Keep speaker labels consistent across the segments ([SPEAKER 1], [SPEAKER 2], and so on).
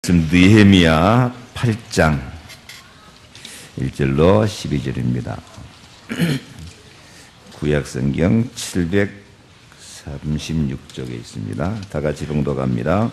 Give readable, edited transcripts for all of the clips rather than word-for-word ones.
[SPEAKER 1] 말씀 느헤미야 8장 1절로 12절입니다. 구약성경 736쪽에 있습니다. 다 같이 봉독합니다.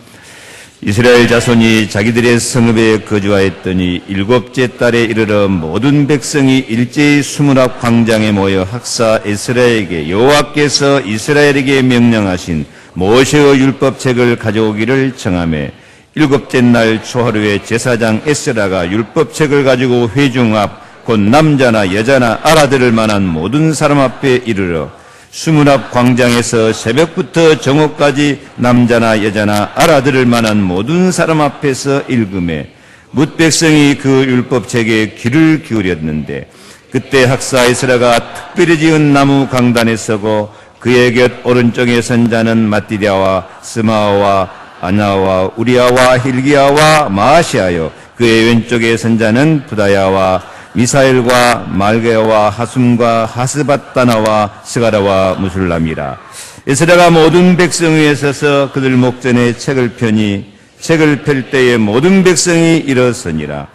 [SPEAKER 1] 이스라엘 자손이 자기들의 성읍에 거주하였더니 일곱째 달에 이르러 모든 백성이 일제히 수문 앞 광장에 모여 학사 에스라에게 여호와께서 이스라엘에게 명령하신 모세의 율법책을 가져오기를 청하매 일곱째 날 초하루에 제사장 에스라가 율법책을 가지고 회중 앞 곧 남자나 여자나 알아들을 만한 모든 사람 앞에 이르러 수문 앞 광장에서 새벽부터 정오까지 남자나 여자나 알아들을 만한 모든 사람 앞에서 읽음에 뭇 백성이 그 율법책에 귀를 기울였는데 그때 학사 에스라가 특별히 지은 나무 강단에 서고 그의 곁 오른쪽에 선 자는 마띠랴와 스마와 아냐와 우리야와 힐기야와 마아시아요 그의 왼쪽에 선 자는 부다야와 미사엘과 말게와 하숨과 하스바다나와 스가라와 무술람이라. 에스라가 모든 백성 위에 서서 그들 목전에 책을 펴니 책을 펼 때에 모든 백성이 일어서니라.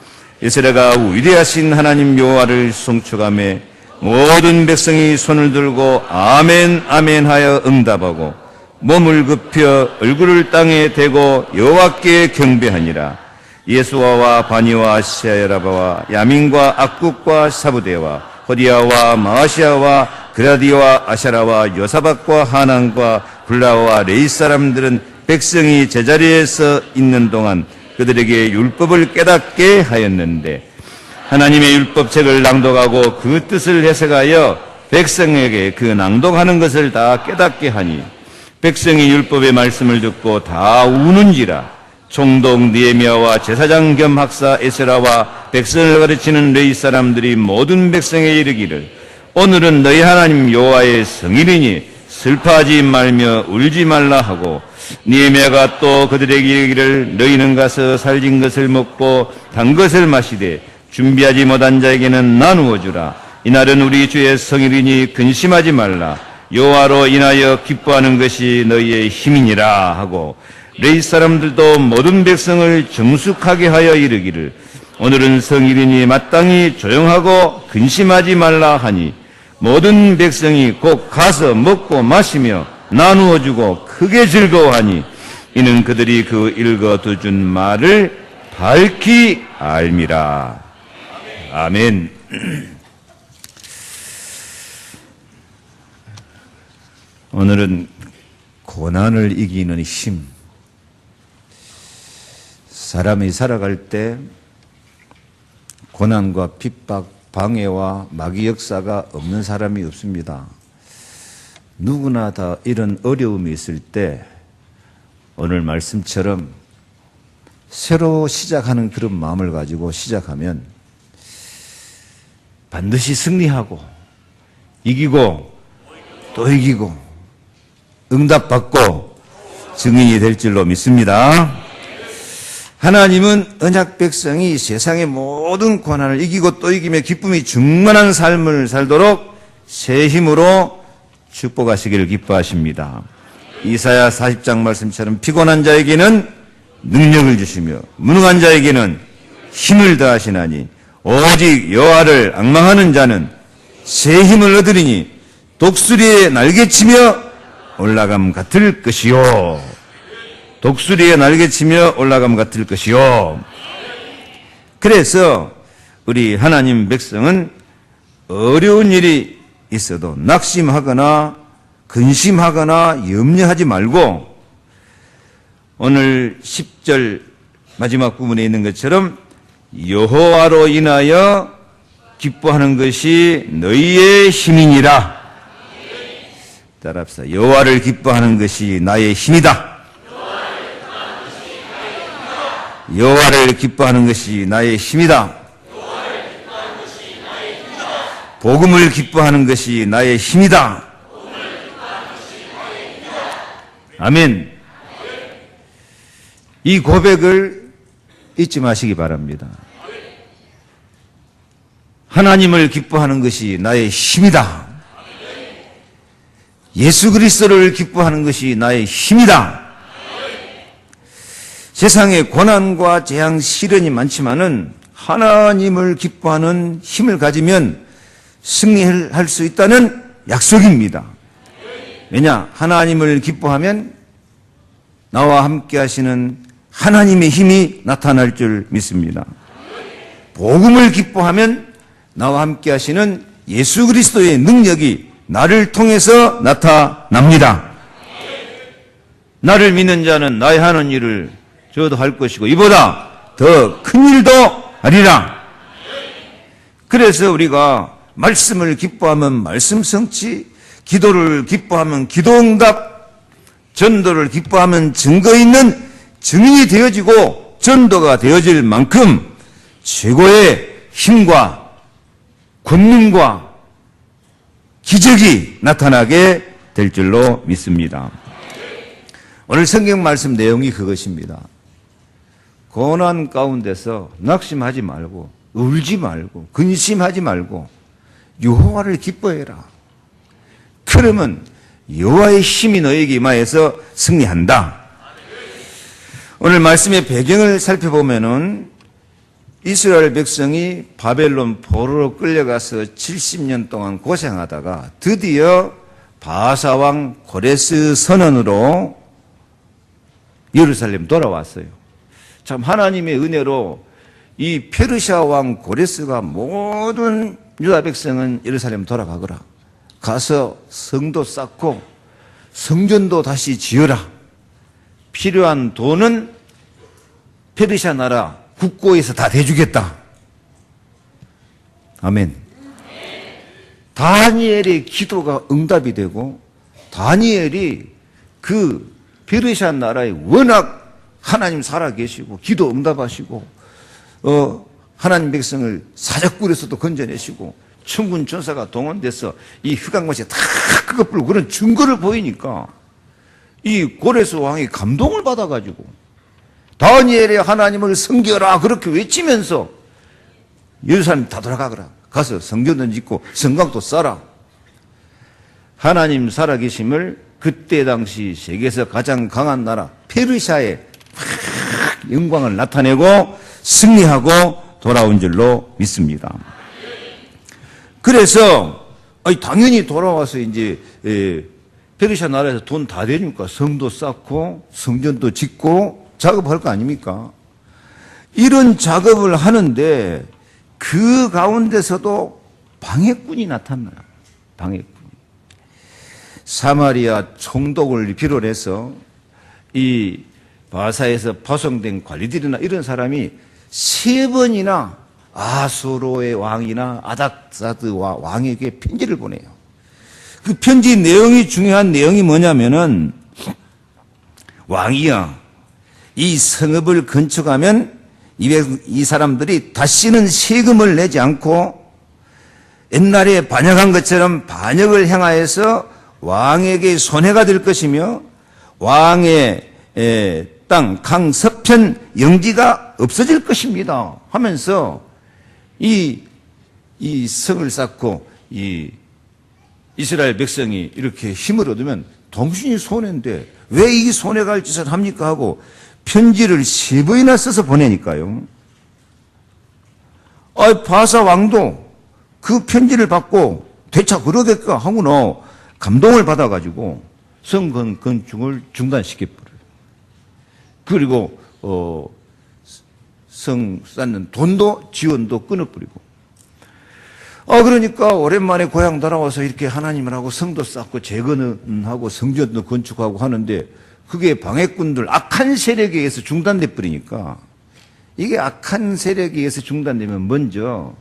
[SPEAKER 1] 에스라가 위대하신 하나님 여호와를 송축하며 모든 백성이 손을 들고 아멘 아멘 하여 응답하고 몸을 굽혀 얼굴을 땅에 대고 여호와께 경배하니라. 예수아와 바니와 시아야라바와 야민과 악국과 사부대와 호디야와 마아시아와 그라디와 아샤라와 요사박과 하난과 블라와 레이 사람들은 백성이 제자리에서 있는 동안 그들에게 율법을 깨닫게 하였는데 하나님의 율법책을 낭독하고 그 뜻을 해석하여 백성에게 그 낭독하는 것을 다 깨닫게 하니 백성이 율법의 말씀을 듣고 다 우는지라. 총독 느헤미야와 제사장 겸 학사 에스라와 백성을 가르치는 레위 사람들이 모든 백성에 이르기를 오늘은 너희 하나님 여호와의 성일이니 슬퍼하지 말며 울지 말라 하고 느헤미야가 또 그들에게 이르기를 너희는 가서 살진 것을 먹고 단 것을 마시되 준비하지 못한 자에게는 나누어 주라. 이날은 우리 주의 성일이니 근심하지 말라. 여호와로 인하여 기뻐하는 것이 너희의 힘이니라 하고 레위 사람들도 모든 백성을 정숙하게 하여 이르기를 오늘은 성일이니 마땅히 조용하고 근심하지 말라 하니 모든 백성이 곧 가서 먹고 마시며 나누어 주고 크게 즐거워하니 이는 그들이 그 읽어두준 말을 밝히 알미라. 아멘. 오늘은 고난을 이기는 힘. 사람이 살아갈 때 고난과 핍박, 방해와 마귀 역사가 없는 사람이 없습니다. 누구나 다 이런 어려움이 있을 때 오늘 말씀처럼 새로 시작하는 그런 마음을 가지고 시작하면 반드시 승리하고 이기고 또 이기고 응답받고 증인이 될 줄로 믿습니다. 하나님은 언약 백성이 세상의 모든 고난을 이기고 또 이기며 기쁨이 충만한 삶을 살도록 새 힘으로 축복하시기를 기뻐하십니다. 이사야 40장 말씀처럼 피곤한 자에게는 능력을 주시며 무능한 자에게는 힘을 더하시나니 오직 여호와를 앙망하는 자는 새 힘을 얻으리니 독수리에 날개치며 올라감 같을 것이요. 독수리에 날개치며 올라감 같을 것이요. 그래서 우리 하나님 백성은 어려운 일이 있어도 낙심하거나 근심하거나 염려하지 말고 오늘 10절 마지막 부분에 있는 것처럼 여호와로 인하여 기뻐하는 것이 너희의 힘이니라. 따라합시다. 여호와를 기뻐하는 것이 나의 힘이다. 여호와를 기뻐하는 것이 나의 힘이다. 복음을 기뻐하는 것이 나의 힘이다. 아멘. 이 고백을 잊지 마시기 바랍니다. 하나님을 기뻐하는 것이 나의 힘이다. 예수 그리스도를 기뻐하는 것이 나의 힘이다. 세상에 고난과 재앙, 시련이 많지만은 하나님을 기뻐하는 힘을 가지면 승리할 수 있다는 약속입니다. 왜냐? 하나님을 기뻐하면 나와 함께 하시는 하나님의 힘이 나타날 줄 믿습니다. 복음을 기뻐하면 나와 함께 하시는 예수 그리스도의 능력이 나를 통해서 나타납니다. 나를 믿는 자는 나의 하는 일을 저도 할 것이고 이보다 더 큰 일도 하리라. 그래서 우리가 말씀을 기뻐하면 말씀 성취, 기도를 기뻐하면 기도 응답, 전도를 기뻐하면 증거 있는 증인이 되어지고 전도가 되어질 만큼 최고의 힘과 권능과 기적이 나타나게 될 줄로 믿습니다. 오늘 성경 말씀 내용이 그것입니다. 고난 가운데서 낙심하지 말고 울지 말고 근심하지 말고 여호와를 기뻐해라. 그러면 여호와의 힘이 너에게 임하여서 승리한다. 오늘 말씀의 배경을 살펴보면은 이스라엘 백성이 바벨론 포로로 끌려가서 70년 동안 고생하다가 드디어 바사왕 고레스 선언으로 예루살렘 돌아왔어요. 참 하나님의 은혜로 이 페르시아 왕 고레스가 모든 유다 백성은 예루살렘 돌아가거라. 가서 성도 쌓고 성전도 다시 지어라. 필요한 돈은 페르시아 나라 국고에서 다 대주겠다. 아멘. 다니엘의 기도가 응답이 되고 다니엘이 그 페르시아 나라에 워낙 하나님 살아계시고 기도 응답하시고 하나님 백성을 사적굴에서도 건져내시고 천군 천사가 동원돼서 이 흑암같이 다 그것 불고 그런 증거를 보이니까 이 고레스 왕이 감동을 받아가지고 다니엘의 하나님을 섬겨라 그렇게 외치면서 예루살렘 다 돌아가거라. 가서 성전도 짓고 성곽도 쌓아라. 하나님 살아계심을 그때 당시 세계에서 가장 강한 나라 페르시아의 영광을 나타내고 승리하고 돌아온 줄로 믿습니다. 그래서 당연히 돌아와서 이제 페르시아 나라에서 돈 다 되니까 성도 쌓고 성전도 짓고 작업할 거 아닙니까? 이런 작업을 하는데 그 가운데서도 방해꾼이 나타나요. 방해꾼. 사마리아 총독을 비롯해서 이 바사에서 파송된 관리들이나 이런 사람이 3번이나 아수로의 왕이나 아닥사드 왕에게 편지를 보내요. 그 편지 내용이 중요한 내용이 뭐냐면은 왕이야 이 성읍을 건축하면 이 사람들이 다시는 세금을 내지 않고 옛날에 반역한 것처럼 반역을 행하여서 왕에게 손해가 될 것이며 왕의 땅 강서편 영지가 없어질 것입니다 하면서 이 성을 쌓고 이 이스라엘 백성이 이렇게 힘을 얻으면 당신이 손해인데 왜 이 손해갈 짓을 합니까 하고 편지를 3번이나 써서 보내니까요. 바사 왕도 그 편지를 받고 대차 그러겠까 하고는 감동을 받아가지고 성 건축을 중단시켜버려요. 그리고 성 쌓는 돈도 지원도 끊어버리고 그러니까 오랜만에 고향 돌아와서 이렇게 하나님을 하고 성도 쌓고 재건하고 성전도 건축하고 하는데 그게 방해꾼들 악한 세력에 의해서 중단돼 버리니까 이게 악한 세력에 의해서 중단되면 먼저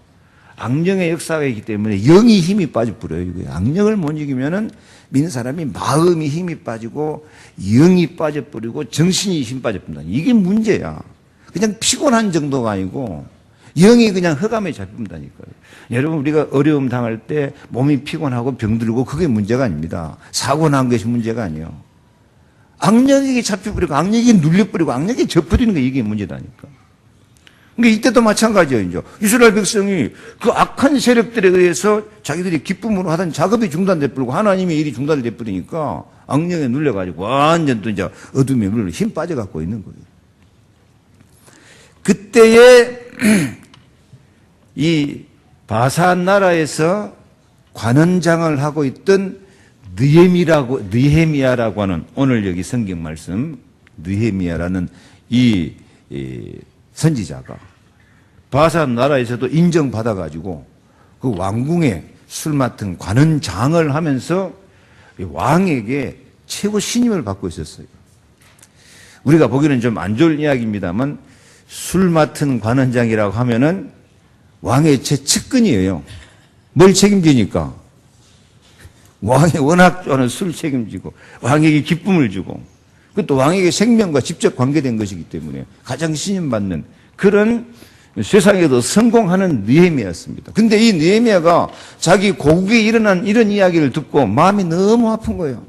[SPEAKER 1] 악령의 역사가 있기 때문에 영이 힘이 빠져버려요. 악령을 못 이기면은 믿는 사람이 마음이 힘이 빠지고 영이 빠져버리고 정신이 힘 빠져버린다. 이게 문제야. 그냥 피곤한 정도가 아니고 영이 그냥 흑암에 잡힌다니까요. 여러분 우리가 어려움 당할 때 몸이 피곤하고 병들고 그게 문제가 아닙니다. 사고 난 것이 문제가 아니에요. 악령에게 잡혀버리고 악령에게 눌려버리고 악령에게 져버리는 게 이게 문제다니까. 그러니까 이때도 마찬가지예요. 이제 이스라엘 백성이 그 악한 세력들에 의해서 자기들이 기쁨으로 하던 작업이 중단돼버리고 하나님의 일이 중단돼버리니까 악령에 눌려가지고 완전 또 이제 어둠에 물로 힘 빠져갖고 있는 거예요. 그때에 이 바산 나라에서 관원장을 하고 있던 느헤미야라고 하는, 오늘 여기 성경 말씀 느헤미야라는 이 선지자가 바산 나라에서도 인정받아 가지고 그 왕궁에 술 맡은 관원장을 하면서 왕에게 최고 신임을 받고 있었어요. 우리가 보기에는 좀 안 좋은 이야기입니다만 술 맡은 관원장이라고 하면은 왕의 최측근이에요. 뭘 책임지니까? 왕이 워낙 좋아하는 술 책임지고 왕에게 기쁨을 주고 그것도 왕에게 생명과 직접 관계된 것이기 때문에 가장 신임받는 그런 세상에도 성공하는 느헤미야였습니다. 근데 이 느헤미야가 자기 고국에 일어난 이런 이야기를 듣고 마음이 너무 아픈 거예요.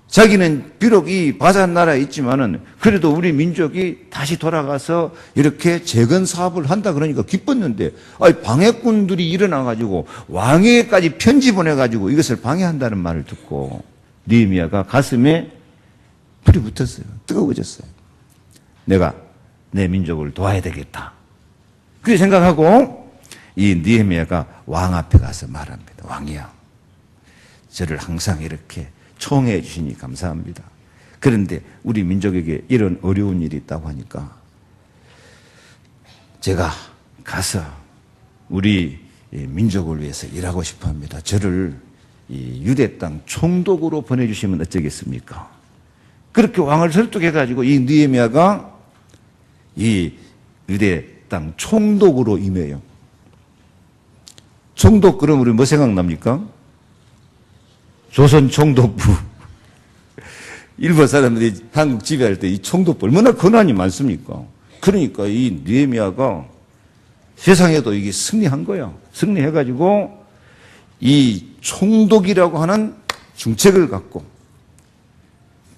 [SPEAKER 1] 자기는 비록 이 바산 나라에 있지만은 그래도 우리 민족이 다시 돌아가서 이렇게 재건 사업을 한다 그러니까 기뻤는데, 방해꾼들이 일어나가지고 왕에게까지 편지 보내가지고 이것을 방해한다는 말을 듣고 느헤미야가 가슴에 불이 붙었어요. 뜨거워졌어요. 내가 내 민족을 도와야 되겠다. 그렇게 생각하고 이 느헤미야가 왕 앞에 가서 말합니다. 왕이야, 저를 항상 이렇게 총애해 주시니 감사합니다. 그런데 우리 민족에게 이런 어려운 일이 있다고 하니까 제가 가서 우리 민족을 위해서 일하고 싶어 합니다. 저를 이 유대 땅 총독으로 보내주시면 어쩌겠습니까? 그렇게 왕을 설득해가지고 이 느헤미야가 이 유대 땅 총독으로 임해요. 총독 그럼 우리 뭐 생각납니까? 조선 총독부. 일본 사람들이 한국 지배할 때 이 총독부 얼마나 권한이 많습니까? 그러니까 이 느헤미야가 세상에도 이게 승리한 거야. 승리해가지고 이 총독이라고 하는 중책을 갖고,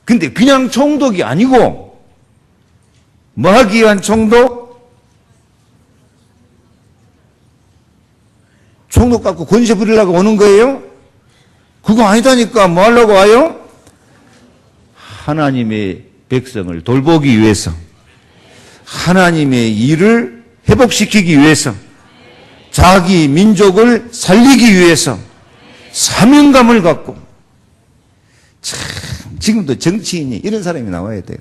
[SPEAKER 1] 근데 그냥 총독이 아니고 뭐 하기 위한 총독? 총독 갖고 권세 부리려고 오는 거예요? 그거 아니다니까. 뭐 하려고 와요? 하나님의 백성을 돌보기 위해서, 하나님의 일을 회복시키기 위해서, 자기 민족을 살리기 위해서 사명감을 갖고. 참, 지금도 정치인이 이런 사람이 나와야 돼요.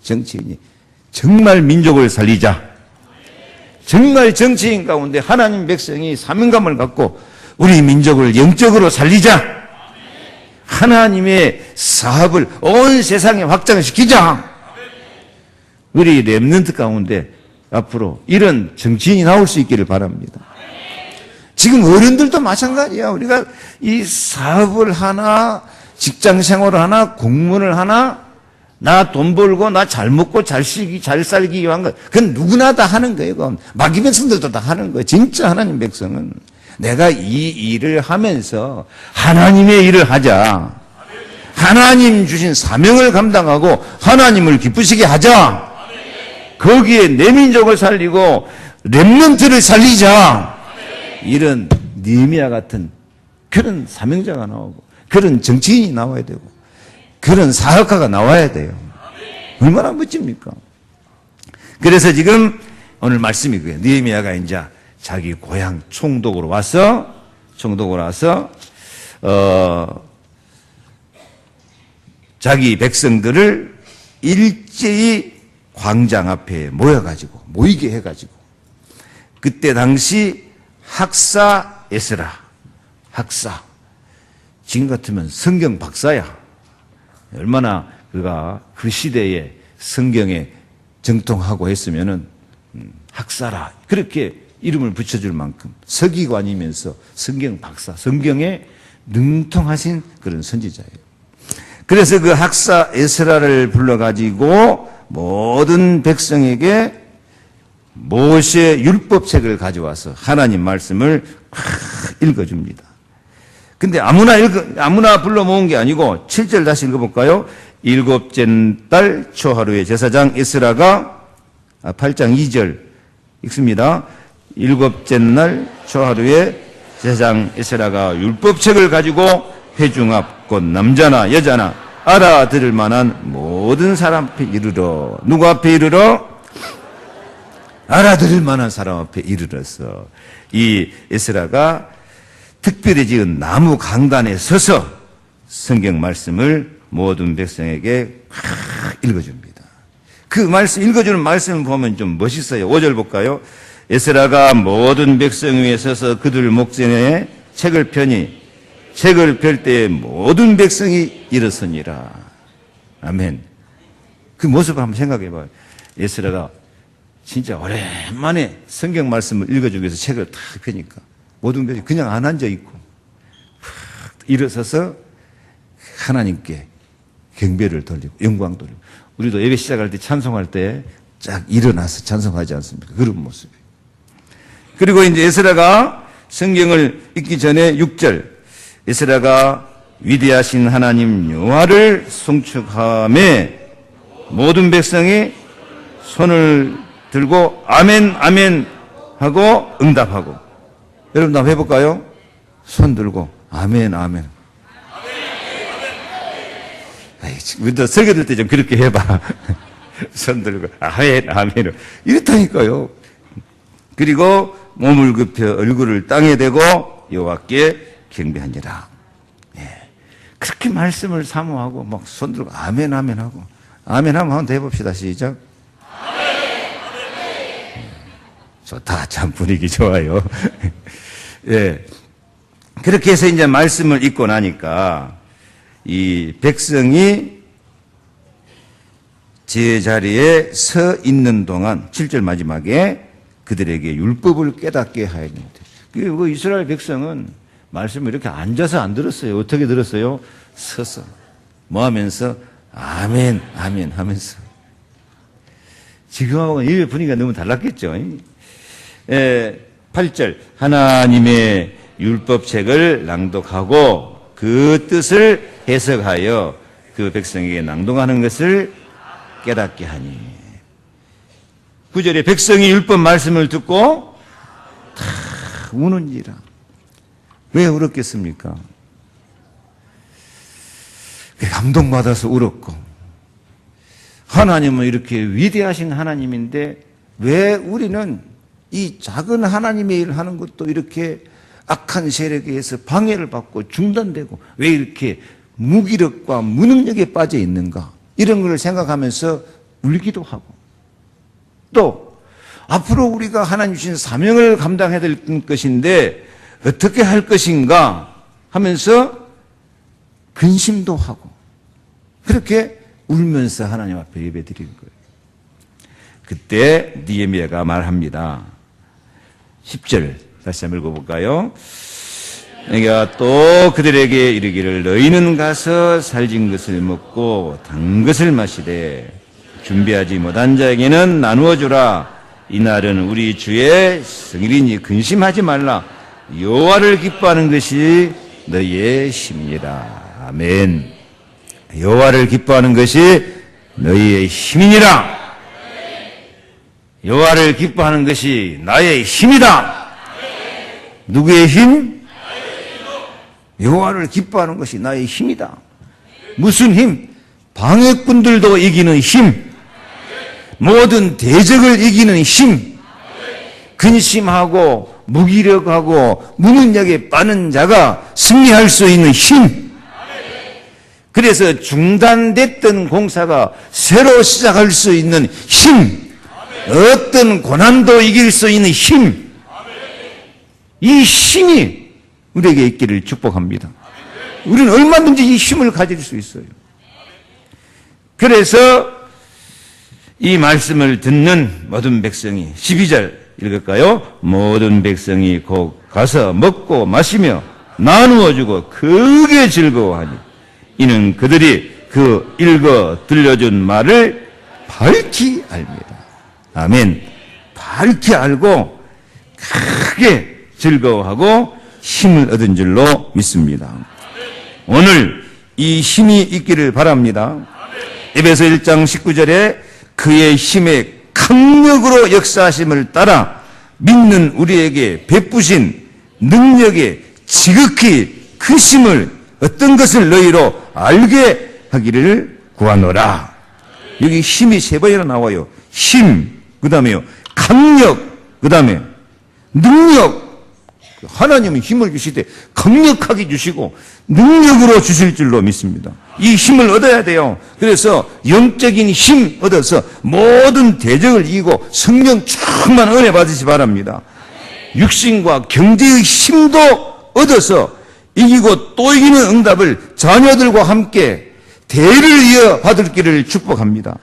[SPEAKER 1] 정치인이 정말 민족을 살리자, 정말 정치인 가운데 하나님 백성이 사명감을 갖고 우리 민족을 영적으로 살리자, 하나님의 사업을 온 세상에 확장시키자. 우리 렘넌트 가운데 앞으로 이런 정치인이 나올 수 있기를 바랍니다. 지금 어른들도 마찬가지야. 우리가 이 사업을 하나, 직장 생활을 하나, 공무원을 하나, 나 돈 벌고 나 잘 먹고 잘 살기 위한 것, 그건 누구나 다 하는 거예요. 그건 마귀 백성들도 다 하는 거예요. 진짜 하나님 백성은 내가 이 일을 하면서 하나님의 일을 하자, 하나님 주신 사명을 감당하고 하나님을 기쁘시게 하자, 거기에 내 민족을 살리고 렘넌트를 살리자, 이런 느헤미야 같은 그런 사명자가 나오고 그런 정치인이 나와야 되고 그런 사역가가 나와야 돼요. 얼마나 멋집니까? 그래서 지금 오늘 말씀이 그거예요. 느헤미야가 이제 자기 고향 총독으로 와서 자기 백성들을 일제히 광장 앞에 모이게 해가지고, 그때 당시 학사 에스라, 학사, 지금 같으면 성경 박사야. 얼마나 그가 그 시대에 성경에 정통하고 했으면은 학사라 그렇게 이름을 붙여줄 만큼 서기관이면서 성경 박사, 성경에 능통하신 그런 선지자예요. 그래서 그 학사 에스라를 불러가지고 모든 백성에게 모세 율법책을 가져와서 하나님 말씀을 읽어줍니다. 근데 아무나 불러 모은 게 아니고 7절 다시 읽어볼까요? 일곱째 달 초하루에 제사장 에스라가 8장 2절 읽습니다. 일곱째 날 초하루에 제사장 에스라가 율법책을 가지고 회중 앞 곧 남자나 여자나 알아들을 만한 모든 사람 앞에 이르러, 누구 앞에 이르러? 알아들을 만한 사람 앞에 이르러서 이 에스라가 특별히 지은 나무 강단에 서서 성경 말씀을 모든 백성에게 읽어줍니다. 그 말씀, 읽어주는 말씀을 보면 좀 멋있어요. 5절 볼까요? 에스라가 모든 백성 위에 서서 그들 목전에 책을 펴니 책을 펼 때에 모든 백성이 일어서니라. 아멘. 그 모습을 한번 생각해 봐요. 에스라가 진짜 오랜만에 성경 말씀을 읽어주기 위해서 책을 탁 펴니까 모든 백성이 그냥 안 앉아 있고 일어서서 하나님께 경배를 돌리고 영광 돌리고, 우리도 예배 시작할 때 찬송할 때 쫙 일어나서 찬송하지 않습니까? 그런 모습이에요. 그리고 이제 에스라가 성경을 읽기 전에 6절, 에스라가 위대하신 하나님 여호와를 송축하며 모든 백성이 손을 들고 아멘 아멘 하고 응답하고. 여러분 한번 해볼까요? 손 들고 아멘 아멘. 우리도 설교 들 때 좀 그렇게 해봐. 손 들고 아멘 아멘 이렇다니까요. 그리고 몸을 굽혀 얼굴을 땅에 대고 여호와께 경배하니라. 예. 그렇게 말씀을 사모하고 막 손 들고 아멘 아멘 하고, 아멘 하면 한번 더 해봅시다. 시작. 좋다. 참 분위기 좋아요. 예. 그렇게 해서 이제 말씀을 읽고 나니까 이 백성이 제자리에 서 있는 동안 7절 마지막에 그들에게 율법을 깨닫게 하였는데, 그 이스라엘 백성은 말씀을 이렇게 앉아서 안 들었어요. 어떻게 들었어요? 서서. 뭐 하면서? 아멘, 아멘 하면서. 지금하고는 예배 분위기가 너무 달랐겠죠. 8절. 하나님의 율법책을 낭독하고 그 뜻을 해석하여 그 백성에게 낭독하는 것을 깨닫게 하니. 9절에 백성이 율법 말씀을 듣고 다 우는지라. 왜 울었겠습니까? 감동받아서 울었고, 하나님은 이렇게 위대하신 하나님인데 왜 우리는 이 작은 하나님의 일을 하는 것도 이렇게 악한 세력에 의해서 방해를 받고 중단되고 왜 이렇게 무기력과 무능력에 빠져 있는가, 이런 걸 생각하면서 울기도 하고, 또 앞으로 우리가 하나님 주신 사명을 감당해야 될 것인데 어떻게 할 것인가 하면서 근심도 하고, 그렇게 울면서 하나님 앞에 예배드리는 거예요. 그때 느헤미야가 말합니다. 10절 다시 한번 읽어볼까요? 내가 또 그들에게 이르기를 너희는 가서 살진 것을 먹고 단 것을 마시되 준비하지 못한 자에게는 나누어 주라. 이날은 우리 주의 생일이니 근심하지 말라. 여호와를 기뻐하는 것이 너희의 힘이라. 아멘. 여호와를 기뻐하는 것이 너희의 힘이니라. 여호와를 기뻐하는 것이 나의 힘이다. 누구의 힘? 여호와를 기뻐하는 것이 나의 힘이다. 무슨 힘? 방해꾼들도 이기는 힘, 모든 대적을 이기는 힘, 근심하고 무기력하고 무능력에 빠는 자가 승리할 수 있는 힘. 그래서 중단됐던 공사가 새로 시작할 수 있는 힘, 어떤 고난도 이길 수 있는 힘, 이 힘이 우리에게 있기를 축복합니다. 우리는 얼마든지 이 힘을 가질 수 있어요. 그래서 이 말씀을 듣는 모든 백성이, 12절 읽을까요? 모든 백성이 곧 가서 먹고 마시며 나누어 주고 크게 즐거워하니 이는 그들이 그 읽어 들려준 말을 밝히 압니다. 아멘. 밝히 알고 크게 즐거워하고 힘을 얻은 줄로 믿습니다. 오늘 이 힘이 있기를 바랍니다. 에베소 1장 19절에 그의 힘의 강력으로 역사하심을 따라 믿는 우리에게 베푸신 능력의 지극히 크심을 어떤 것을 너희로 알게 하기를 구하노라. 여기 힘이 세 번이나 나와요. 힘, 그 다음에요, 강력, 그 다음에 능력. 하나님은 힘을 주실 때 강력하게 주시고 능력으로 주실 줄로 믿습니다. 이 힘을 얻어야 돼요. 그래서 영적인 힘 얻어서 모든 대적을 이기고 성령 충만 은혜 받으시 바랍니다. 육신과 경제의 힘도 얻어서 이기고 또 이기는 응답을 자녀들과 함께 대를 이어 받을 길을 축복합니다.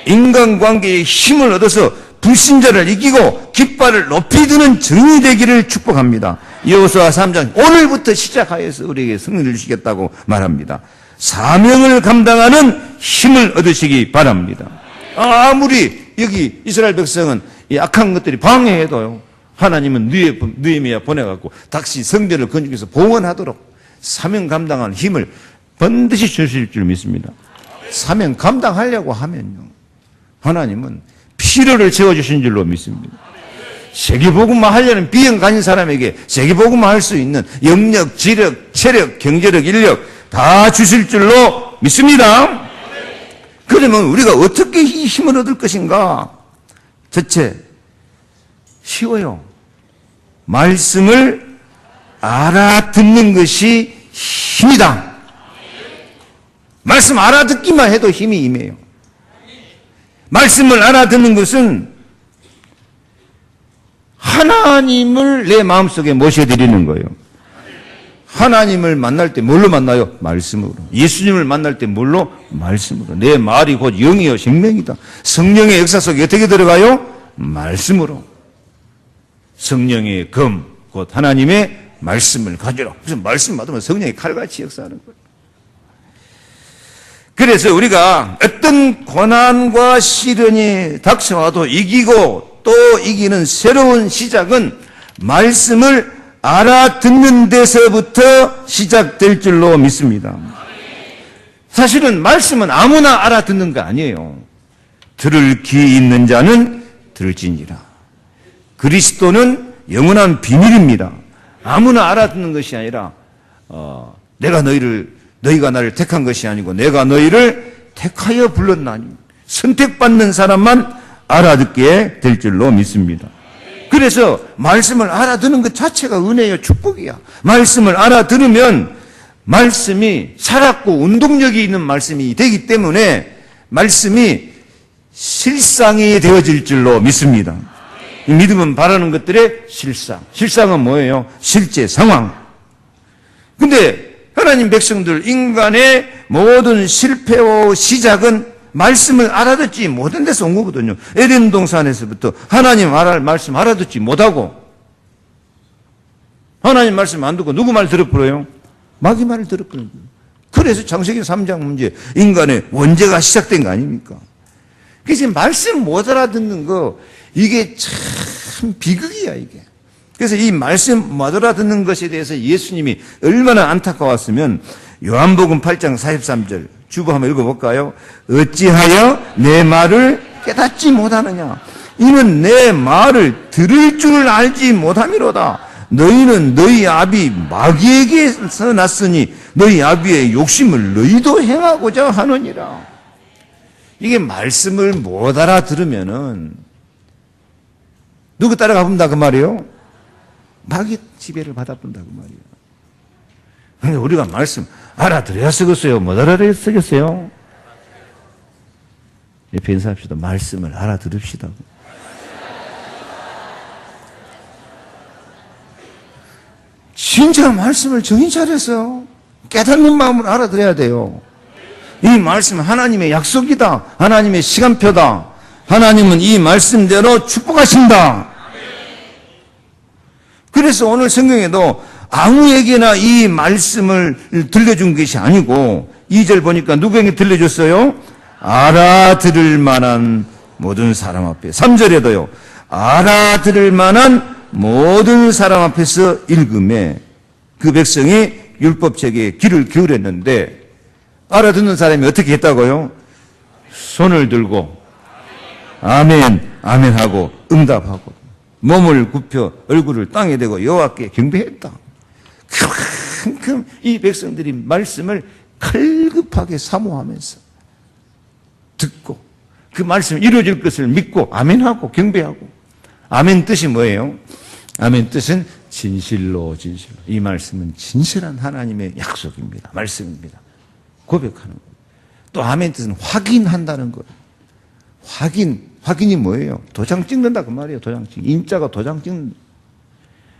[SPEAKER 1] 인간관계의 힘을 얻어서 불신자를 이기고 깃발을 높이 드는 정의 되기를 축복합니다. 여호수아 3장 오늘부터 시작하여서 우리에게 승리를 주시겠다고 말합니다. 사명을 감당하는 힘을 얻으시기 바랍니다. 아무리 여기 이스라엘 백성은 이 악한 것들이 방해해도요, 하나님은 느헤미야 보내갖고 다시 성전을 건축해서 봉헌하도록 사명 감당하는 힘을 반드시 주실 줄 믿습니다. 사명 감당하려고 하면요, 하나님은 필요를 채워주신 줄로 믿습니다. 세계복음만 하려는 비형 가진 사람에게 세계복음만 할 수 있는 영역, 지력, 체력, 경제력, 인력 다 주실 줄로 믿습니다. 그러면 우리가 어떻게 이 힘을 얻을 것인가? 첫째, 쉬워요. 말씀을 알아듣는 것이 힘이다. 말씀 알아듣기만 해도 힘이 임해요. 말씀을 알아듣는 것은 하나님을 내 마음속에 모셔드리는 거예요. 하나님을 만날 때 뭘로 만나요? 말씀으로. 예수님을 만날 때 뭘로? 말씀으로. 내 말이 곧 영이요 생명이다. 성령의 역사 속에 어떻게 들어가요? 말씀으로. 성령의 검, 곧 하나님의 말씀을 가지라. 무슨 말씀 받으면 성령이 칼같이 역사하는 거예요. 그래서 우리가 어떤 고난과 시련이 닥쳐와도 이기고 또 이기는 새로운 시작은 말씀을 알아듣는 데서부터 시작될 줄로 믿습니다. 사실은 말씀은 아무나 알아듣는 거 아니에요. 들을 귀 있는 자는 들을지니라. 그리스도는 영원한 비밀입니다. 아무나 알아듣는 것이 아니라 너희가 나를 택한 것이 아니고 내가 너희를 택하여 불렀나니 선택받는 사람만 알아듣게 될 줄로 믿습니다. 그래서 말씀을 알아듣는 것 자체가 은혜요, 축복이야. 말씀을 알아들으면 말씀이 살았고 운동력이 있는 말씀이 되기 때문에 말씀이 실상이 되어질 줄로 믿습니다. 이 믿음은 바라는 것들의 실상. 실상은 뭐예요? 실제 상황. 근데 하나님 백성들, 인간의 모든 실패와 시작은 말씀을 알아듣지 못한 데서 온 거거든요. 에덴 동산에서부터 하나님 말씀 알아듣지 못하고 하나님 말씀 안 듣고 누구 말 들어버려요? 마귀 말을 들어버려요. 그래서 창세기 3장 문제, 인간의 원죄가 시작된 거 아닙니까? 그래서 말씀 못 알아듣는 거, 이게 참 비극이야, 이게. 그래서 이 말씀 못 알아듣는 것에 대해서 예수님이 얼마나 안타까웠으면 요한복음 8장 43절 주보 한번 읽어볼까요? 어찌하여 내 말을 깨닫지 못하느냐? 이는 내 말을 들을 줄 알지 못함이로다. 너희는 너희 아비 마귀에게서 났으니 너희 아비의 욕심을 너희도 행하고자 하느니라. 이게 말씀을 못 알아들으면은 누구 따라가 본다 그 말이에요? 마귀 지배를 받아본다 그 말이에요. 근데 우리가 말씀 알아들어야 쓰겠어요? 못 알아들어야 쓰겠어요? 옆에 인사합시다. 말씀을 알아들읍시다. 진짜 말씀을 정신 차려서 깨닫는 마음을 알아들어야 돼요. 이 말씀은 하나님의 약속이다. 하나님의 시간표다. 하나님은 이 말씀대로 축복하신다. 그래서 오늘 성경에도 아무에게나 이 말씀을 들려준 것이 아니고 2절 보니까 누구에게 들려줬어요? 알아들을 만한 모든 사람 앞에. 3절에도요. 알아들을 만한 모든 사람 앞에서 읽음에 그 백성이 율법책에 귀를 기울였는데 알아듣는 사람이 어떻게 했다고요? 손을 들고 아멘, 아멘 하고 응답하고 몸을 굽혀 얼굴을 땅에 대고 여호와께 경배했다. 그만큼 이 백성들이 말씀을 칼급하게 사모하면서 듣고 그 말씀이 이루어질 것을 믿고 아멘하고 경배하고 아멘 뜻이 뭐예요? 아멘 뜻은 진실로 진실로. 이 말씀은 진실한 하나님의 약속입니다. 말씀입니다. 고백하는 거예요. 또 아멘 뜻은 확인한다는 거예요. 확인이 뭐예요? 도장 찍는다 그 말이에요. 도장 찍. 인자가 도장 찍는.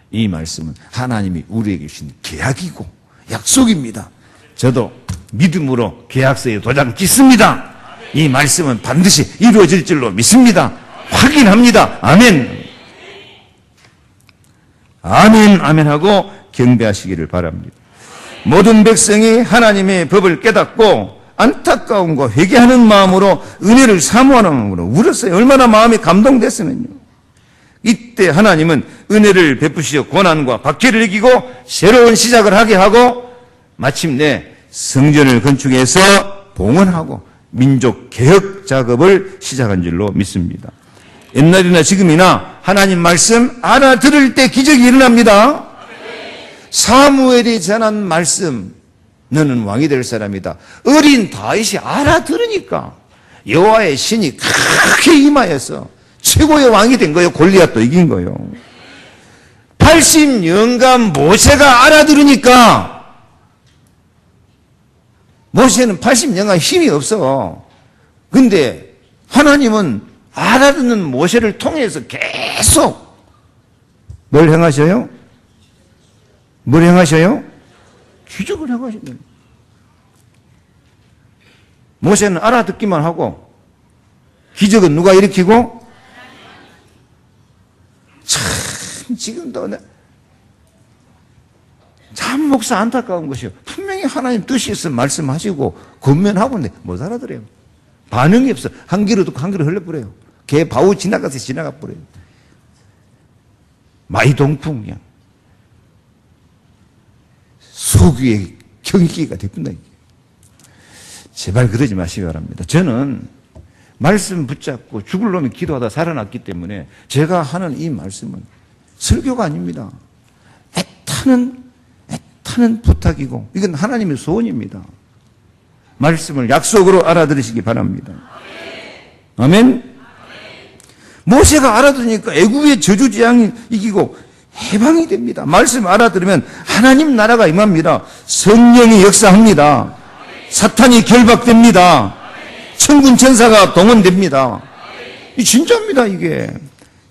[SPEAKER 1] 이 말씀은 하나님이 우리에게 주신 계약이고 약속입니다. 저도 믿음으로 계약서에 도장 찍습니다. 이 말씀은 반드시 이루어질 줄로 믿습니다. 확인합니다. 아멘. 아멘, 아멘 하고 경배하시기를 바랍니다. 모든 백성이 하나님의 법을 깨닫고 안타까움과 회개하는 마음으로 은혜를 사모하는 마음으로 울었어요. 얼마나 마음이 감동됐으면요. 이때 하나님은 은혜를 베푸시어 고난과 박해를 이기고 새로운 시작을 하게 하고 마침내 성전을 건축해서 봉헌하고 민족 개혁 작업을 시작한 줄로 믿습니다. 옛날이나 지금이나 하나님 말씀 알아들을 때 기적이 일어납니다. 사무엘이 전한 말씀, 너는 왕이 될 사람이다. 어린 다윗이 알아들으니까 여호와의 신이 크게 임하여서 최고의 왕이 된 거예요. 골리앗도 이긴 거예요. 80년간 모세가 알아들으니까, 모세는 80년간 힘이 없어. 근데 하나님은 알아듣는 모세를 통해서 계속 뭘 행하셔요? 뭘 행하셔요? 기적을 행하시는. 모세는 알아듣기만 하고 기적은 누가 일으키고? 참 지금도 참 목사 안타까운 것이요. 분명히 하나님 뜻이 있어 말씀하시고 권면하고는 못 알아들어요. 반응이 없어. 한 귀로 듣고 한 귀로 흘려버려요. 개 바우 지나가서 지나가 버려요. 마이동풍 그냥 소귀의 경기가 됐구나. 제발 그러지 마시기 바랍니다. 저는 말씀 붙잡고 죽을 놈이 기도하다 살아났기 때문에 제가 하는 이 말씀은 설교가 아닙니다. 애타는 부탁이고 이건 하나님의 소원입니다. 말씀을 약속으로 알아들으시기 바랍니다. 아멘. 모세가 알아들으니까 애국의 저주재앙이 이기고 해방이 됩니다. 말씀 알아들으면 하나님 나라가 임합니다. 성령이 역사합니다. 사탄이 결박됩니다. 천군 천사가 동원됩니다. 이 진짜입니다. 이게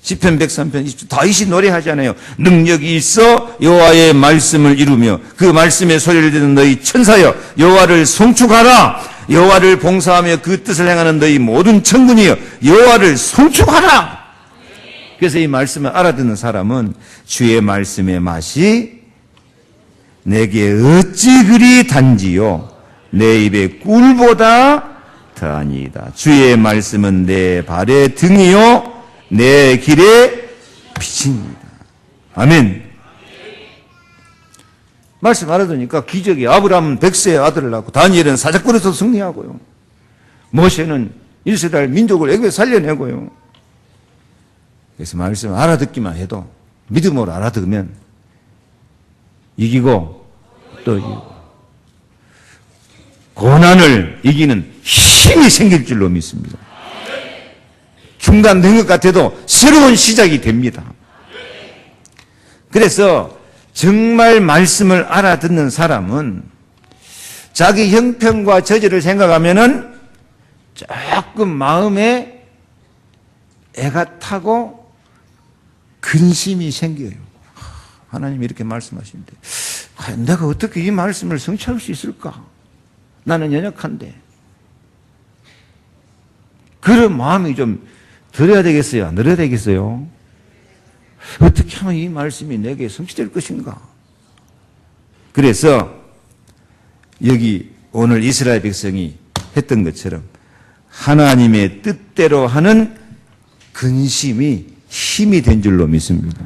[SPEAKER 1] 시편 103편 다윗이 노래하잖아요. 능력이 있어 여호와의 말씀을 이루며 그 말씀의 소리를 듣는 너희 천사여 여호와를 송축하라. 여호와를 봉사하며 그 뜻을 행하는 너희 모든 천군이여 여호와를 송축하라. 그래서 이 말씀을 알아듣는 사람은 주의 말씀의 맛이 내게 어찌 그리 단지요 내 입의 꿀보다 더하니이다. 주의 말씀은 내 발의 등이요 내 길의 빛입니다. 아멘. 말씀 알아두니까 기적이 아브라함은 100세의 아들을 낳고 다니엘은 사자굴에서 승리하고요. 모세는 이스라엘 민족을 애굽에서 살려내고요. 그래서 말씀을 알아듣기만 해도 믿음으로 알아듣으면 이기고 또 이기고 고난을 이기는 힘이 생길 줄로 믿습니다. 중단된 것 같아도 새로운 시작이 됩니다. 그래서 정말 말씀을 알아듣는 사람은 자기 형편과 저절을 생각하면은 조금 마음에 애가 타고 근심이 생겨요. 하나님이 이렇게 말씀하시는데 내가 어떻게 이 말씀을 성취할 수 있을까? 나는 연약한데. 그런 마음이 좀 들어야 되겠어요? 안 들어야 되겠어요? 어떻게 하면 이 말씀이 내게 성취될 것인가? 그래서 여기 오늘 이스라엘 백성이 했던 것처럼 하나님의 뜻대로 하는 근심이 힘이 된 줄로 믿습니다.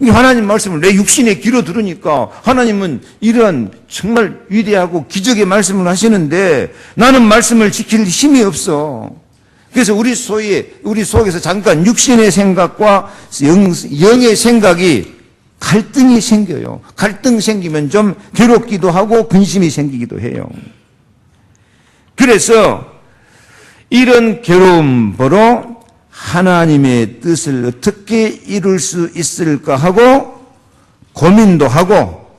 [SPEAKER 1] 하나님 말씀을 내 육신의 귀로 들으니까 하나님은 이러한 정말 위대하고 기적의 말씀을 하시는데 나는 말씀을 지킬 힘이 없어. 그래서 우리 속에서 잠깐 육신의 생각과 영의 생각이 갈등이 생겨요. 갈등 생기면 좀 괴롭기도 하고 근심이 생기기도 해요. 그래서 이런 괴로움 보러 하나님의 뜻을 어떻게 이룰 수 있을까 하고 고민도 하고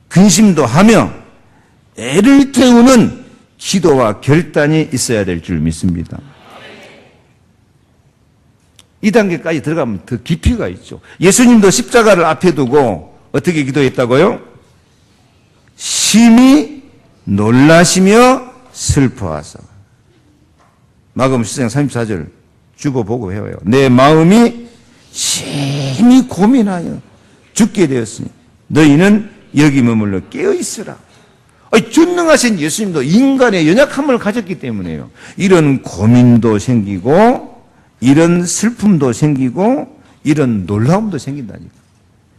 [SPEAKER 1] 근심도 하며 애를 태우는 기도와 결단이 있어야 될 줄 믿습니다. 이 단계까지 들어가면 더 깊이가 있죠. 예수님도 십자가를 앞에 두고 어떻게 기도했다고요? 심히 놀라시며 슬퍼하사. 마가복음 10장 34절 주보 보고 해요. 내 마음이 심히 고민하여 죽게 되었으니 너희는 여기 머물러 깨어있으라. 전능하신 예수님도 인간의 연약함을 가졌기 때문에요. 이런 고민도 생기고 이런 슬픔도 생기고 이런 놀라움도 생긴다니까.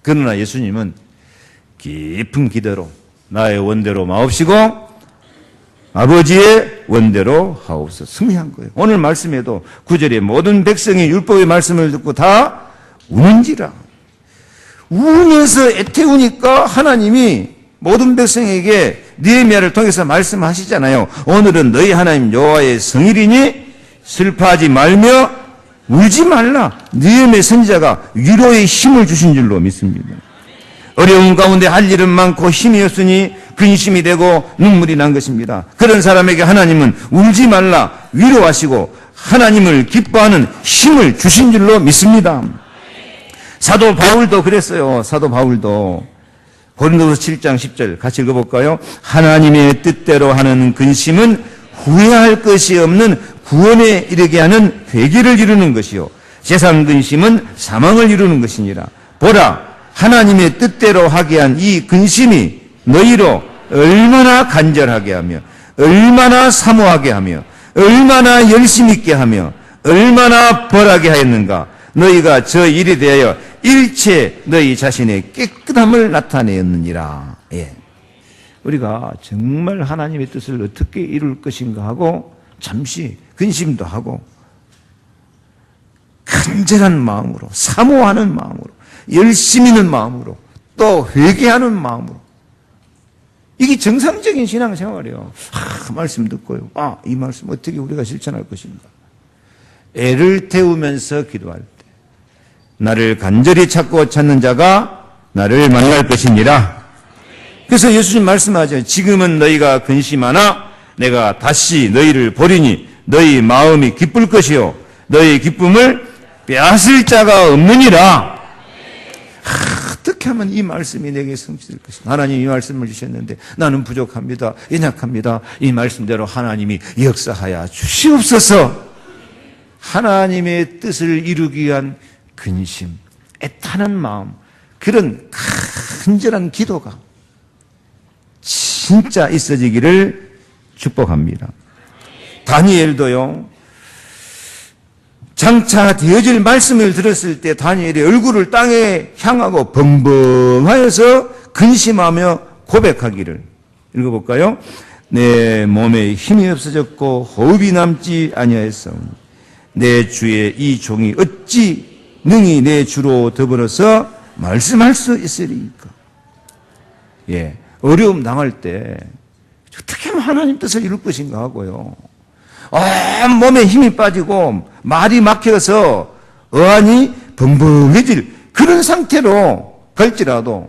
[SPEAKER 1] 그러나 예수님은 깊은 기도로 나의 원대로 마옵시고 아버지의 원대로 하옵소서 승리한 거예요. 오늘 말씀에도 9절에 모든 백성이 율법의 말씀을 듣고 다 우는지라. 우면서 애태우니까 하나님이 모든 백성에게 느헤미야를 통해서 말씀하시잖아요. 오늘은 너희 하나님 여호와의 성일이니 슬퍼하지 말며 울지 말라. 느헤미야 선지자가 위로의 힘을 주신 줄로 믿습니다. 어려운 가운데 할 일은 많고 힘이 없으니 근심이 되고 눈물이 난 것입니다. 그런 사람에게 하나님은 울지 말라 위로하시고 하나님을 기뻐하는 힘을 주신 줄로 믿습니다. 사도 바울도 그랬어요. 사도 바울도 고린도서 7장 10절 같이 읽어볼까요? 하나님의 뜻대로 하는 근심은 후회할 것이 없는 구원에 이르게 하는 회개를 이루는 것이요 세상 근심은 사망을 이루는 것이니라. 보라, 하나님의 뜻대로 하게 한 이 근심이 너희로 얼마나 간절하게 하며 얼마나 사모하게 하며 얼마나 열심 있게 하며 얼마나 벌하게 하였는가. 너희가 저 일에 대하여 일체 너희 자신의 깨끗함을 나타내었느니라. 예. 우리가 정말 하나님의 뜻을 어떻게 이룰 것인가 하고 잠시 근심도 하고 간절한 마음으로 사모하는 마음으로 열심히 있는 마음으로 또 회개하는 마음으로 이게 정상적인 신앙생활이에요. 말씀 듣고요. 이 말씀 어떻게 우리가 실천할 것인가. 애를 태우면서 기도할 때 나를 간절히 찾고 찾는 자가 나를 만날 것이니라. 그래서 예수님 말씀하죠. 지금은 너희가 근심하나 내가 다시 너희를 보리니 너희 마음이 기쁠 것이요 너희 기쁨을 빼앗을 자가 없느니라. 어떻게 하면 이 말씀이 내게 성취될 것인가. 하나님 이 말씀을 주셨는데 나는 부족합니다. 연약합니다. 이 말씀대로 하나님이 역사하여 주시옵소서. 하나님의 뜻을 이루기 위한 근심, 애타는 마음, 그런 간절한 기도가 진짜 있어지기를 축복합니다. 다니엘도요, 장차 되어질 말씀을 들었을 때 다니엘이 얼굴을 땅에 향하고 벙벙하여서 근심하며 고백하기를. 읽어볼까요? 내 몸에 힘이 없어졌고 호흡이 남지 아니하였사오니 내 주의 이 종이 어찌 능히 내 주로 더불어서 말씀할 수 있으리까. 예, 어려움 당할 때 어떻게 하면 하나님 뜻을 이룰 것인가 하고요. 몸에 힘이 빠지고 말이 막혀서 어안이 벙벙해질 그런 상태로 갈지라도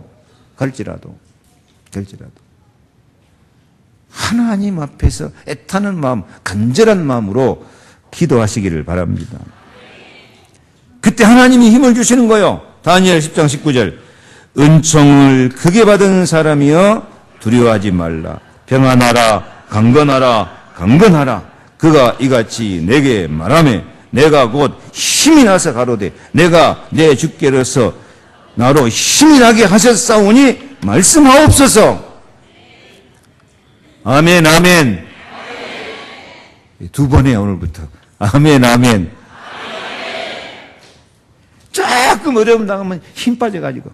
[SPEAKER 1] 하나님 앞에서 애타는 마음, 간절한 마음으로 기도하시기를 바랍니다. 그때 하나님이 힘을 주시는 거예요. 다니엘 10장 19절 은총을 크게 받은 사람이여 두려워하지 말라. 평안하라 강건하라. 그가 이같이 내게 말하매 내가 곧 힘이 나서 가로되 내가 내 주께로서 나로 힘이 나게 하셨사오니 말씀하옵소서. 아멘. 두 번이에요 오늘부터. 아멘. 조금 어려움 당하면 힘 빠져가지고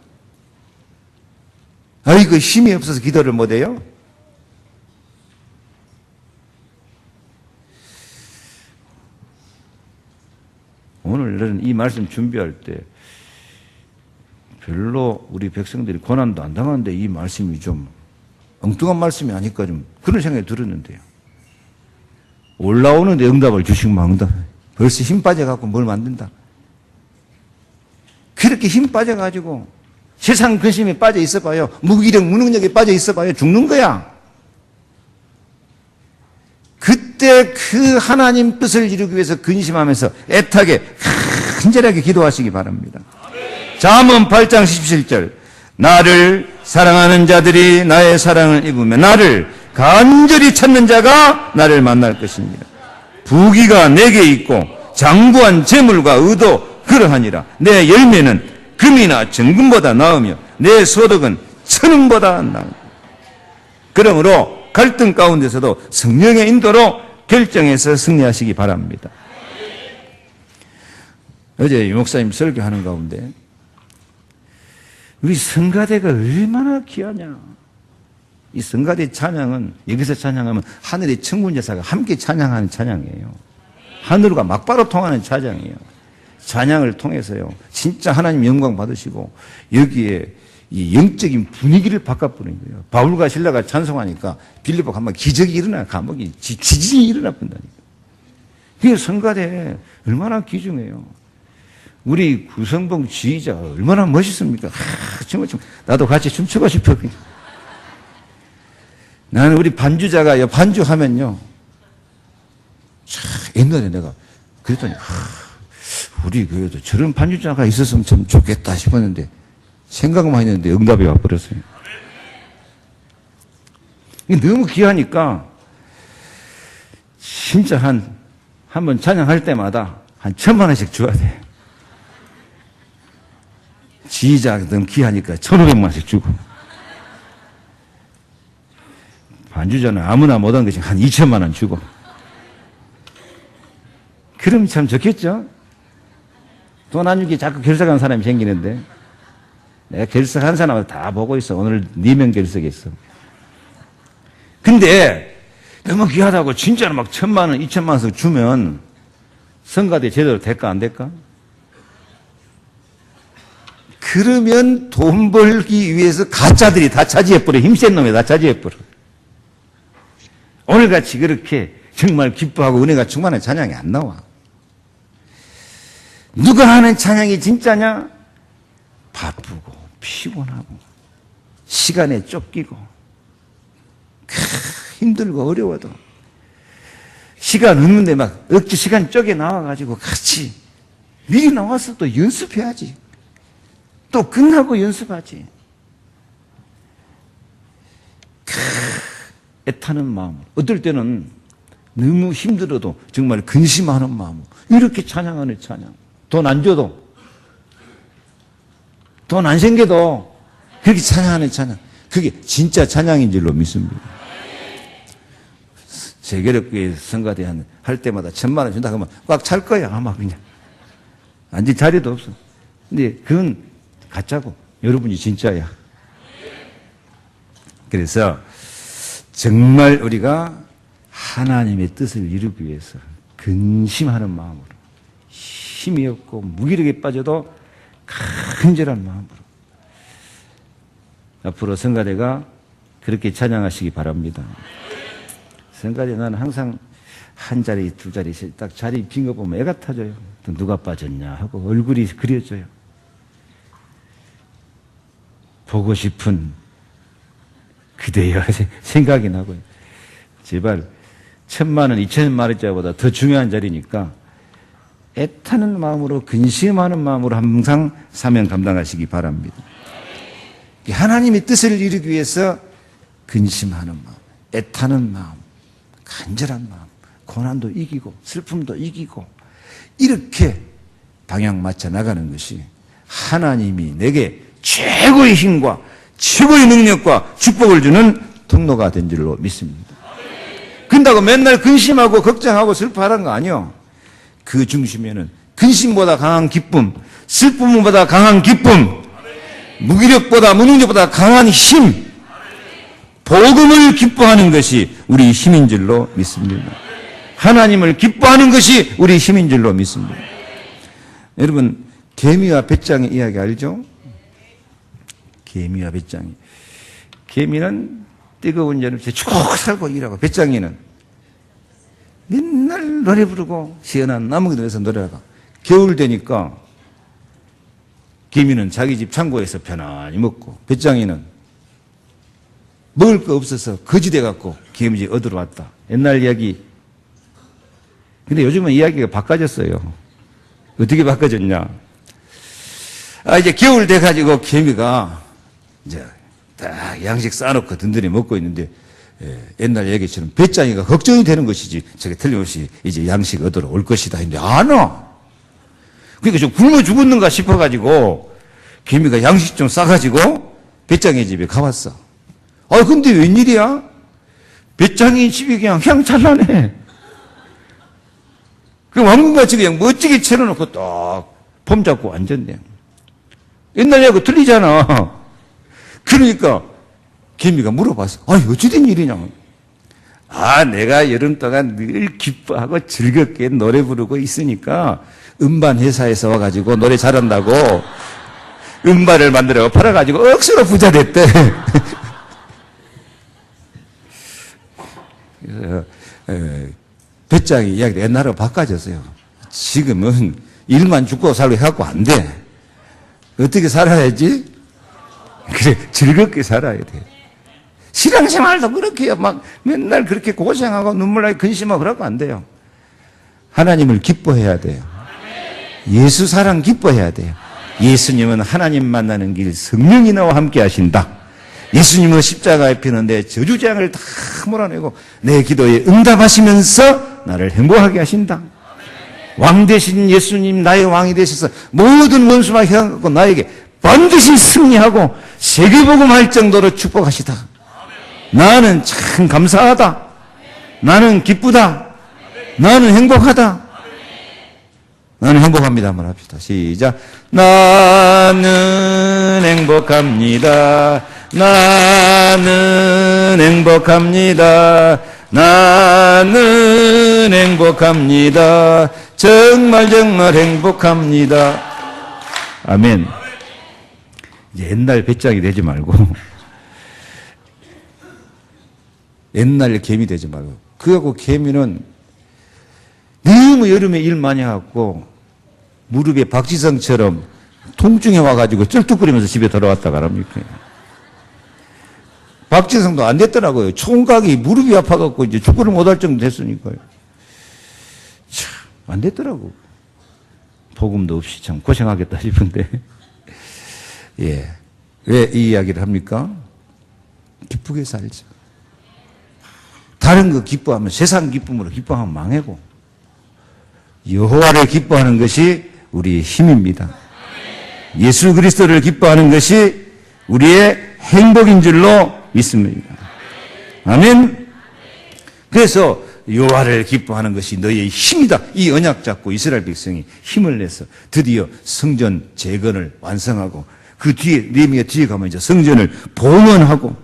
[SPEAKER 1] 아이고 힘이 없어서 기도를 못해요. 오늘 이 말씀 준비할 때 별로 우리 백성들이 고난도 안 당하는데 이 말씀이 좀 엉뚱한 말씀이 아닐까 좀 그런 생각이 들었는데요. 올라오는데 응답을 주시면 응답
[SPEAKER 2] 벌써 힘 빠져갖고 뭘 만든다. 그렇게 힘 빠져가지고 세상 근심에 빠져 있어봐요. 무기력, 무능력에 빠져 있어봐요. 죽는 거야. 그때 그 하나님 뜻을 이루기 위해서 근심하면서 애타게 간절하게 기도하시기 바랍니다. 잠언 8장 17절. 나를 사랑하는 자들이 나의 사랑을 입으며 나를 간절히 찾는 자가 나를 만날 것입니다. 부귀가 내게 있고 장구한 재물과 의도 그러하니라. 내 열매는 금이나 정금보다 나으며 내 소득은 천은보다 나으며. 그러므로 갈등 가운데서도 성령의 인도로 결정해서 승리하시기 바랍니다. 어제 유 목사님 설교하는 가운데 우리 성가대가 얼마나 귀하냐. 이 성가대 찬양은 여기서 찬양하면 하늘의 천군제사가 함께 찬양하는 찬양이에요. 하늘과 막바로 통하는 찬양이에요. 찬양을 통해서요 진짜 하나님 영광 받으시고 여기에 이 영적인 분위기를 바꿔버린 거예요. 바울과 실라가 찬송하니까 빌립보가 한번 기적이 일어나 감옥이 지진이 일어나 본다니까. 그게 성가대 얼마나 귀중해요. 우리 구성봉 지휘자가 얼마나 멋있습니까? 정말 나도 같이 춤추고 싶어. 나는 우리 반주자가 반주하면요 옛날에 내가 그랬더니 우리 교회도 저런 반주자가 있었으면 참 좋겠다 싶었는데 생각만 했는데 응답이 와버렸어요. 너무 귀하니까 진짜 한 번 찬양할 때마다 한 1,000만 원씩 줘야 돼. 지휘자가 너무 귀하니까 1,500만 원씩 주고 반주자는 아무나 못한 것이 한 2,000만 원 주고 그럼 참 좋겠죠? 돈 안 주기 자꾸 결석한 사람이 생기는데 내가 결석한 사람을 다 보고 있어. 오늘 4명 결석했어. 근데 너무 귀하다고 진짜로 막 1,000만 원, 2,000만 원씩 주면 성가대 제대로 될까 안 될까? 그러면 돈 벌기 위해서 가짜들이 다 차지해버려. 힘센 놈이 다 차지해버려. 오늘같이 그렇게 정말 기뻐하고 은혜가 충만한 찬양이 안 나와. 누가 하는 찬양이 진짜냐? 바쁘고 피곤하고 시간에 쫓기고 힘들고 어려워도 시간 없는데 막 억지 시간 쪼개 나와가지고 같이 미리 나와서 또 연습해야지. 또 끝나고 연습하지. 애타는 마음. 어떨 때는 너무 힘들어도 정말 근심하는 마음. 이렇게 찬양하는 찬양. 돈 안 줘도, 돈 안 생겨도 그렇게 찬양하는 찬양. 그게 진짜 찬양인 줄로 믿습니다. 세계력교회 성가대 할 때마다 1,000만 원 준다 그러면 꽉 찰 거야 아마 그냥. 앉을 자리도 없어. 근데 그건 가짜고 여러분이 진짜야. 그래서 정말 우리가 하나님의 뜻을 이루기 위해서 근심하는 마음으로 힘이 없고 무기력에 빠져도 간절한 마음으로 앞으로 성가대가 그렇게 찬양하시기 바랍니다. 성가대 나는 항상 한 자리 두 자리 딱 자리 빈 거 보면 애가 타져요. 또 누가 빠졌냐 하고 얼굴이 그려져요. 보고 싶은 그대여 생각이 나고요. 제발 1,000만 원, 2,000만 원짜리보다 더 중요한 자리니까 애타는 마음으로 근심하는 마음으로 항상 사명 감당하시기 바랍니다. 하나님의 뜻을 이루기 위해서 근심하는 마음, 애타는 마음, 간절한 마음, 고난도 이기고 슬픔도 이기고 이렇게 방향 맞춰 나가는 것이 하나님이 내게 최고의 힘과 최고의 능력과 축복을 주는 통로가 된 줄로 믿습니다. 그런다고 맨날 근심하고 걱정하고 슬퍼하는 거 아니요. 그 중심에는 근심보다 강한 기쁨, 슬픔보다 강한 기쁨, 무기력보다 무능력보다 강한 힘, 복음을 기뻐하는 것이 우리 힘인 줄로 믿습니다. 하나님을 기뻐하는 것이 우리 힘인 줄로 믿습니다. 여러분 개미와 배짱의 이야기 알죠? 개미와 배짱이. 개미는 뜨거운 여름에 쭉 살고 일하고 배짱이는 맨날 노래 부르고 시원한 나무기도에서 노래하고 겨울 되니까 개미는 자기 집 창고에서 편안히 먹고 배짱이는 먹을 거 없어서 거지돼 갖고 개미지 얻으러 왔다. 옛날 이야기. 근데 요즘은 이야기가 바꿔졌어요. 어떻게 바꿔졌냐? 이제 겨울 돼가지고 개미가 이제 딱 양식 싸놓고 든든히 먹고 있는데 옛날 얘기처럼 배짱이가 걱정이 되는 것이지 저게 틀림없이 이제 양식 얻으러 올 것이다 했는데 안 와. 그러니까 좀 굶어 죽었는가 싶어가지고 개미가 양식 좀 싸가지고 배짱이 집에 가봤어. 근데 웬일이야? 배짱이 집이 그냥 휘황찬란해. 그 왕궁같이 그냥 멋지게 차려놓고 딱 폼 잡고 앉았네. 옛날 얘기하고 틀리잖아. 그러니까 개미가 물어봤어. 어찌 된 일이냐? 내가 여름 동안 늘 기뻐하고 즐겁게 노래 부르고 있으니까 음반 회사에서 와가지고 노래 잘한다고 음반을 만들어 팔아가지고 억수로 부자 됐대. 그래서 배짱이 이야기가 옛날하고 바꿔졌어요. 지금은 일만 죽고 살고 해갖고 안 돼. 어떻게 살아야지? 그래, 즐겁게 살아야 돼. 신앙생활도 그렇게 막 맨날 그렇게 고생하고 눈물 나게 근심하고 그러고 안 돼요. 하나님을 기뻐해야 돼요. 예수 사랑 기뻐해야 돼요. 예수님은 하나님 만나는 길 성령이 나와 함께 하신다. 예수님은 십자가에 피는데 저주장을 다 몰아내고 내 기도에 응답하시면서 나를 행복하게 하신다. 왕 되신 예수님 나의 왕이 되셔서 모든 원수만 향하고 나에게 반드시 승리하고 세계복음할 정도로 축복하시다. 나는 참 감사하다. 나는 기쁘다. 나는 행복하다. 나는 행복합니다. 한번 합시다. 시작. 나는 행복합니다. 나는 행복합니다. 나는 행복합니다. 정말 정말 행복합니다. 아멘. 이제 옛날 배짱이 되지 말고 옛날 개미 되지 말고 그하고 개미는 너무 여름에 일 많이 하고 무릎에 박지성처럼 통증이 와가지고 쩔뚝거리면서 집에 돌아왔다 가랍니까? 박지성도 안 됐더라고요. 총각이 무릎이 아파갖고 이제 축구를 못할 정도 됐으니까요. 참, 안 됐더라고. 복음도 없이 참 고생하겠다 싶은데. 예. 왜 이 이야기를 합니까? 기쁘게 살자. 다른 거 기뻐하면 세상 기쁨으로 기뻐하면 망하고 여호와를 기뻐하는 것이 우리의 힘입니다. 예수 그리스도를 기뻐하는 것이 우리의 행복인 줄로 믿습니다. 아멘. 그래서 여호와를 기뻐하는 것이 너희의 힘이다. 이 언약 잡고 이스라엘 백성이 힘을 내서 드디어 성전 재건을 완성하고 그 뒤에 느헤미야 뒤에 가면 이제 성전을 봉헌하고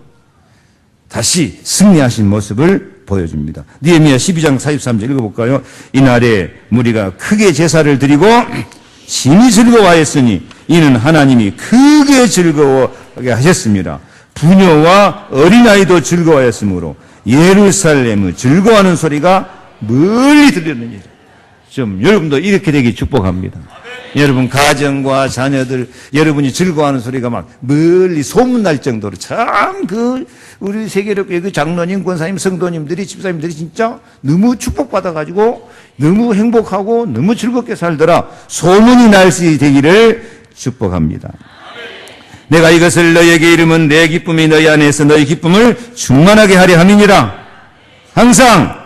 [SPEAKER 2] 다시 승리하신 모습을 보여줍니다. 느헤미야 12장 43절 읽어볼까요? 이날에 무리가 크게 제사를 드리고 심히 즐거워하였으니 이는 하나님이 크게 즐거워하게 하셨습니다. 부녀와 어린아이도 즐거워하였으므로 예루살렘의 즐거워하는 소리가 멀리 들렸느니라. 좀 여러분도 이렇게 되기 축복합니다. 여러분 가정과 자녀들 여러분이 즐거워하는 소리가 막 멀리 소문날 정도로 참 우리 세계력교회 그 장로님, 권사님, 성도님들이 집사님들이 진짜 너무 축복받아가지고 너무 행복하고 너무 즐겁게 살더라 소문이 날 수 되기를 축복합니다. 내가 이것을 너희에게 이르면 내 기쁨이 너희 안에서 너희 기쁨을 충만하게 하려 함이니라. 항상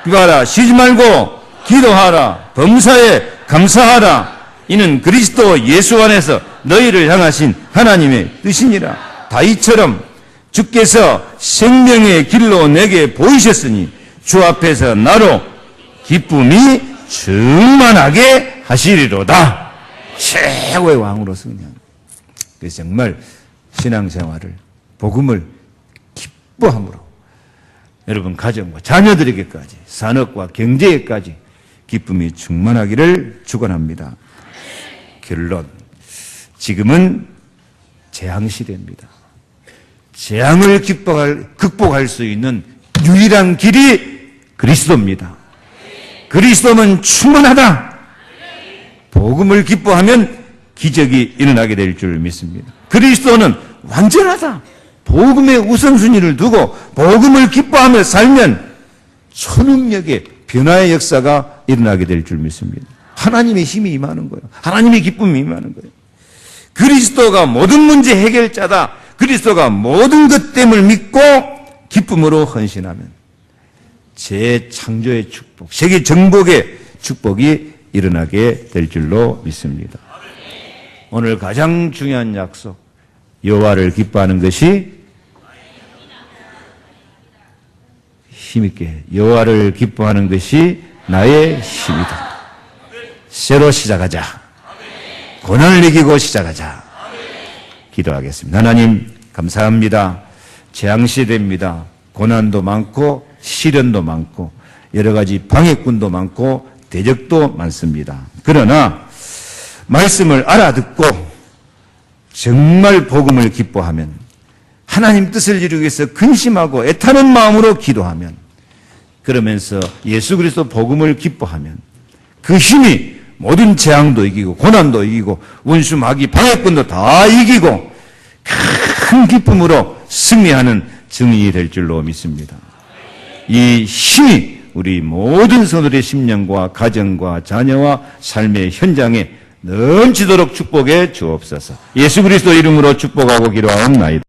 [SPEAKER 2] 기도하라. 쉬지 말고 기도하라. 범사에 감사하라. 이는 그리스도 예수 안에서 너희를 향하신 하나님의 뜻이니라. 다윗처럼 주께서 생명의 길로 내게 보이셨으니 주 앞에서 나로 기쁨이 충만하게 하시리로다. 최고의 왕으로서 그냥. 그래서 정말 신앙생활을 복음을 기뻐함으로 여러분 가정과 자녀들에게까지 산업과 경제에까지 기쁨이 충만하기를 축원합니다. 결론, 지금은 재앙 시대입니다. 재앙을 극복할 수 있는 유일한 길이 그리스도입니다. 그리스도는 충분하다. 복음을 기뻐하면 기적이 일어나게 될 줄 믿습니다. 그리스도는 완전하다. 복음의 우선순위를 두고 복음을 기뻐하며 살면 초능력의 변화의 역사가 일어나게 될 줄 믿습니다. 하나님의 힘이 임하는 거예요. 하나님의 기쁨이 임하는 거예요. 그리스도가 모든 문제 해결자다. 그리스도가 모든 것됨을 믿고 기쁨으로 헌신하면 재창조의 축복, 세계 정복의 축복이 일어나게 될 줄로 믿습니다. 오늘 가장 중요한 약속, 여호와를 기뻐하는 것이 힘있게 여호와를 기뻐하는 것이 나의 힘이다. 새로 시작하자. 고난을 이기고 시작하자. 기도하겠습니다. 하나님 감사합니다. 재앙시대입니다. 고난도 많고 시련도 많고 여러 가지 방해꾼도 많고 대적도 많습니다. 그러나 말씀을 알아듣고 정말 복음을 기뻐하면 하나님 뜻을 이루기 위해서 근심하고 애타는 마음으로 기도하면 그러면서 예수 그리스도 복음을 기뻐하면 그 힘이 모든 재앙도 이기고 고난도 이기고 원수 마귀 방해꾼도 다 이기고 큰 기쁨으로 승리하는 증인이 될 줄로 믿습니다. 이 힘이 우리 모든 성도들의 심령과 가정과 자녀와 삶의 현장에 넘치도록 축복해 주옵소서. 예수 그리스도 이름으로 축복하고 기도하옵나이다.